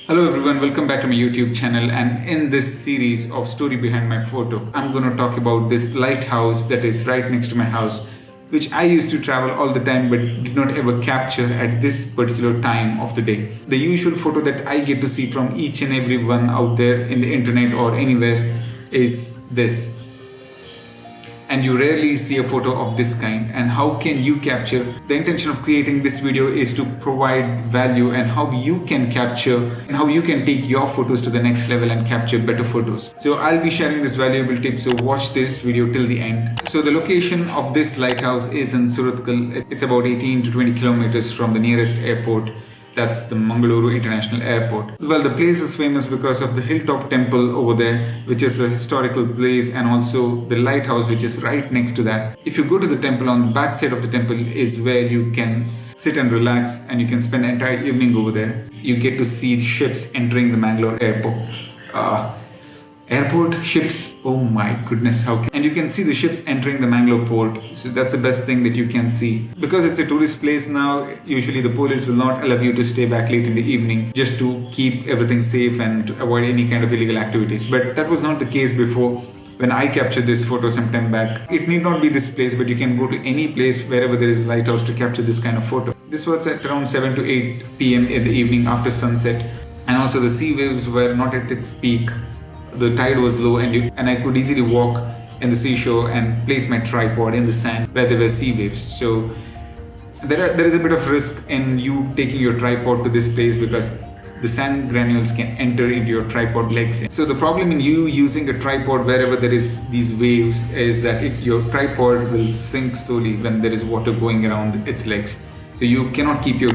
Hello everyone, welcome back to my YouTube channel, and in this series of story behind my photo, I'm going to talk about this lighthouse that is right next to my house, which I used to travel all the time but did not ever capture at this particular time of the day. The usual photo that I get to see from each and every one out there in the internet or anywhere is this, and you rarely see a photo of this kind. And how can you capture? The intention of creating this video is to provide value and how you can capture and how you can take your photos to the next level and capture better photos. So I'll be sharing this valuable tip, so watch this video till the end. So the location of this lighthouse is in Surathkal. It's about 18 to 20 kilometers from the nearest airport. That's the Mangaluru International Airport. Well, the place is famous because of the hilltop temple over there, which is a historical place, and also the lighthouse, which is right next to that. If you go to the temple, on the back side of the temple is where you can sit and relax, and you can spend the entire evening over there. You get to see ships entering the Mangalore airport. Airport ships, oh my goodness, and you can see the ships entering the Mangalore port. So that's the best thing that you can see. Because it's a tourist place now, usually the police will not allow you to stay back late in the evening, just to keep everything safe and to avoid any kind of illegal activities. But that was not the case before. When I captured this photo some time back, it need not be this place, but you can go to any place wherever there is a lighthouse to capture this kind of photo. This was at around 7 to 8 p.m. in the evening after sunset, and also the sea waves were not at its peak. The tide was low, and I could easily walk in the seashore and place my tripod in the sand where there were sea waves. So there is a bit of risk in you taking your tripod to this place because the sand granules can enter into your tripod legs. So the problem in you using a tripod wherever there is these waves is that your tripod will sink slowly when there is water going around its legs. So you cannot keep your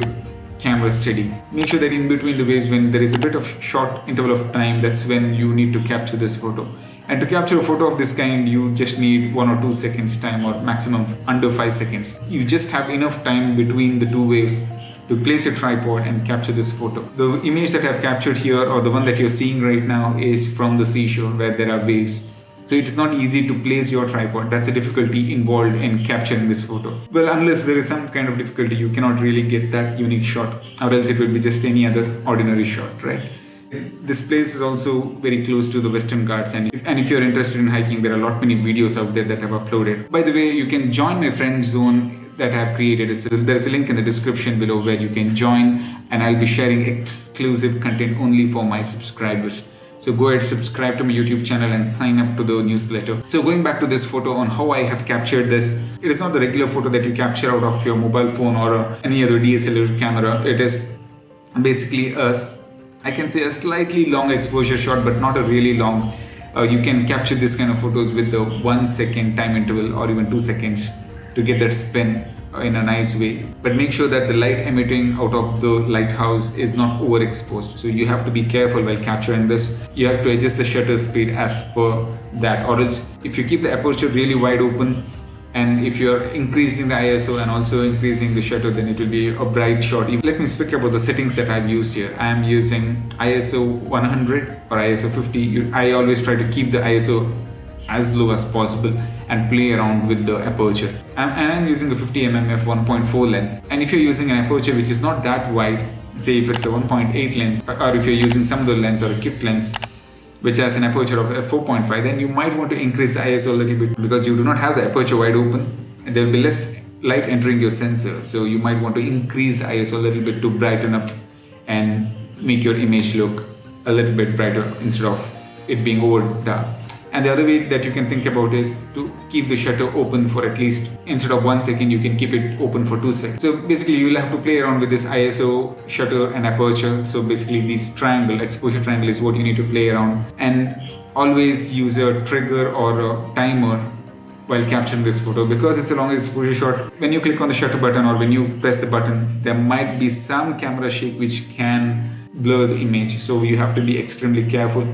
camera steady. Make sure that in between the waves, when there is a bit of short interval of time, that's when you need to capture this photo. And to capture a photo of this kind, you just need 1 or 2 seconds time, or maximum under 5 seconds. You just have enough time between the two waves to place a tripod and capture this photo. The image that I've captured here, or the one that you're seeing right now, is from the seashore where there are waves. So it is not easy to place your tripod. That's a difficulty involved in capturing this photo. Well, unless there is some kind of difficulty, you cannot really get that unique shot, or else it will be just any other ordinary shot, right? This place is also very close to the Western Ghats, and if you're interested in hiking, there are a lot many videos out there that I've uploaded. By the way, you can join my friend zone that I have created. There's a link in the description below where you can join, and I'll be sharing exclusive content only for my subscribers. So go ahead, subscribe to my YouTube channel and sign up to the newsletter. So going back to this photo on how I have captured this, it is not the regular photo that you capture out of your mobile phone or any other DSLR camera. It is basically I can say a slightly long exposure shot, but not a really long. You can capture this kind of photos with the 1 second time interval or even 2 seconds to get that spin in a nice way. But make sure that the light emitting out of the lighthouse is not overexposed. So you have to be careful while capturing this. You have to adjust the shutter speed as per that, or else if you keep the aperture really wide open, and if you're increasing the ISO and also increasing the shutter, then it will be a bright shot. Let me speak about the settings that I've used here. I am using ISO 100 or ISO 50. I always try to keep the ISO as low as possible and play around with the aperture. And I'm using a 50mm f1.4 lens. And if you're using an aperture which is not that wide, say if it's a 1.8 lens, or if you're using some other lens or a kit lens which has an aperture of f4.5, then you might want to increase the ISO a little bit, because you do not have the aperture wide open and there will be less light entering your sensor. So you might want to increase the ISO a little bit to brighten up and make your image look a little bit brighter instead of it being over dark. And the other way that you can think about is to keep the shutter open for at least, instead of 1 second, you can keep it open for 2 seconds. So basically you'll have to play around with this ISO, shutter and aperture. So basically this triangle, exposure triangle, is what you need to play around. And always use a trigger or a timer while capturing this photo, because it's a long exposure shot. When you click on the shutter button or when you press the button, there might be some camera shake which can blur the image. So you have to be extremely careful.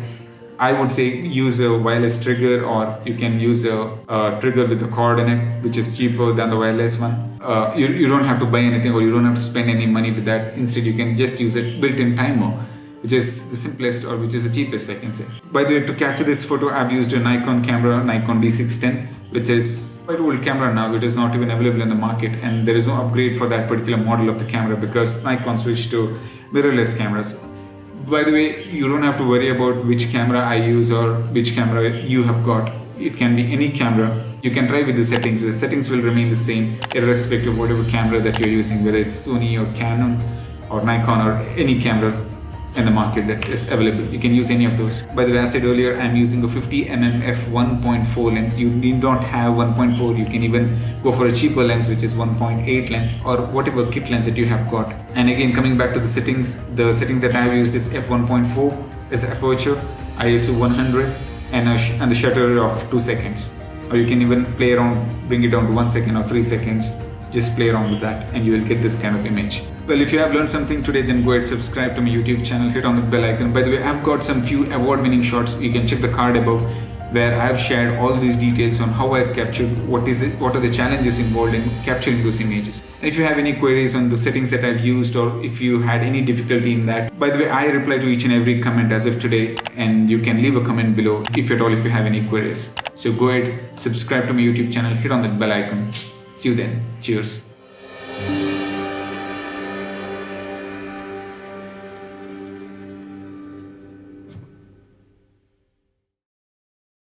I would say use a wireless trigger, or you can use a trigger with a cord in it, which is cheaper than the wireless one. You don't have to buy anything, or you don't have to spend any money with that. Instead, you can just use a built-in timer, which is the simplest, or which is the cheapest, I can say. By the way, to capture this photo, I've used a Nikon camera, Nikon D610, which is quite old camera now. It is not even available in the market, and there is no upgrade for that particular model of the camera because Nikon switched to mirrorless cameras. By the way, you don't have to worry about which camera I use or which camera you have got. It can be any camera. You can try with the settings. The settings will remain the same irrespective of whatever camera that you're using, whether it's Sony or Canon or Nikon or any camera in the market that is available. You can use any of those. By the way, as I said earlier, I'm using a 50mm f1.4 lens. You need not have 1.4. You can even go for a cheaper lens, which is 1.8 lens or whatever kit lens that you have got. And again, coming back to the settings that I have used is f1.4 is the aperture, ISO 100, and the shutter of 2 seconds. Or you can even play around, bring it down to 1 second or 3 seconds. Just play around with that and you will get this kind of image. Well, if you have learned something today, then go ahead, subscribe to my YouTube channel, hit on the bell icon. By the way, I've got some few award-winning shots. You can check the card above where I've shared all these details on how I've captured, what are the challenges involved in capturing those images. And if you have any queries on the settings that I've used or if you had any difficulty in that, by the way, I reply to each and every comment as of today, and you can leave a comment below if at all if you have any queries. So go ahead, subscribe to my YouTube channel, hit on that bell icon. See you then. Cheers.